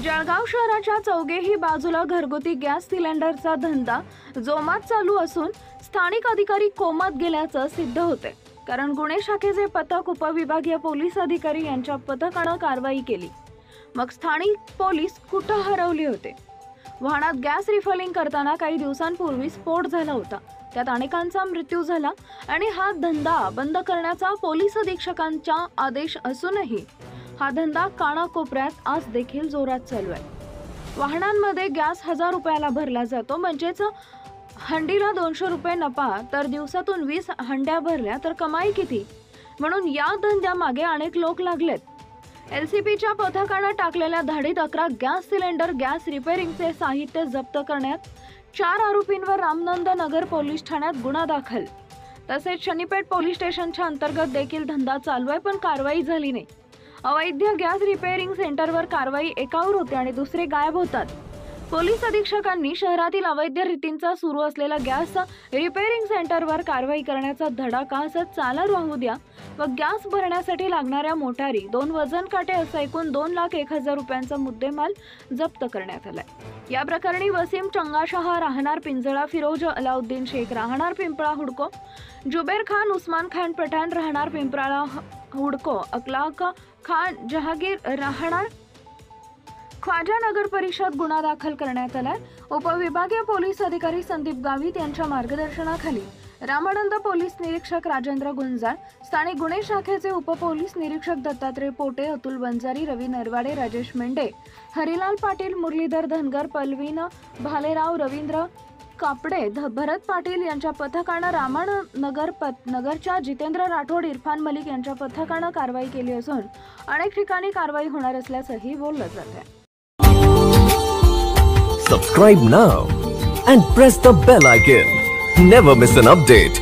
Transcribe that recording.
जळगाव शहराच्या चौघेही बाजूला घरगुती गॅस सिलेंडरचा धंदा जोमात चालू असून स्थानिक अधिकारी कोमात गेल्याचं सिद्ध होते। कारण गुन्हे शाखेचे पथक उपविभागीय पोलीस अधिकारी यांच्या पथकाने कारवाई केली। मग स्थानिक पोलीस कुठे हरवले होते? वाहनात गॅस रिफिलिंग करताना काही दिवसांपूर्वी स्फोट झाला होता। त्यात अनेकांचा मृत्यू झाला आणि हा धंदा बंद करण्याचा पोलीस अधीक्षकांचा आदेश असूनही हा धंदा कानाकोपऱ्यात आज देखील जोरात चालू आहे। वाहनांमध्ये गॅस 1000 रुपयाला भरला जातो, म्हणजेच हंडीला 200 रुपये नफा, तर दिवसातून 20 हंड्या भरल्या तर कमाई किती? म्हणून या धंद्यामागे अनेक लोक लागलेत। एलसीपीच्या पथकाने टाकलेल्या धाडीत 11 गॅस सिलेंडर, गॅस रिपेअरिंगचे साहित्य जप्त करण्यात 4 आरोपींवर रामनंद नगर पोलीस ठाण्यात गुन्हा दाखल। तसेच शनीपेठ पोलीस स्टेशनच्या अंतर्गत देखील धंदा चालू आहे, पण कारवाई झाली नाही। अवैध गॅस रिपेअरिंग सेंटरवर कारवाई एकावर होते आणि दुसरे गायब होतात। पोलीस अधीक्षकांनी शहरातील अवैध रीतींचा सुरू असलेला गॅस रिपेअरिंग सेंटरवर कारवाई करण्याचा धडाका असं चालू राहू द्या व गॅस भरण्यासाठी लागणाऱ्या मोटारी, 2 वजन काटे असं एकूण 2,01,000 रुपयांचा मुद्देमाल जप्त करण्यात आलाय। या प्रकरणी वसीम चंगाशाह राहणार पिंजळा, फिरोज अलाउद्दीन शेख राहणार पिंपळा हुडको, जुबेर खान उस्मान खान पठाण राहणार पिंपळा हुडको, अखलाक खान जहागीर राहणार ख्वाजा नगर परिषद गुन्हा दाखल करण्यात आलाय। उपविभागीय पोलीस अधिकारी संदीप गावित यांच्या मार्गदर्शनाखाली रामानंद पोलीस निरीक्षक राजेंद्र गुंजाळ, स्थानिक गुन्हे शाखेचे उपपोलीस निरीक्षक दत्तात्रय पोटे, अतुल बंजारी, रवी नरवाडे, राजेश मेंढे, हरिलाल पाटील, मुरलीधर धनगर, पल्वीन भालेराव, रवींद्र कापडे, भरत पाटील यांच्या पथकाने नगरच्या जितेंद्र राठोड, इरफान मलिक यांच्या पथकाने कारवाई केली असून अनेक ठिकाणी कारवाई होणार असल्याचंही बोललं जात आहे। Subscribe now and press the bell icon. Never miss an update.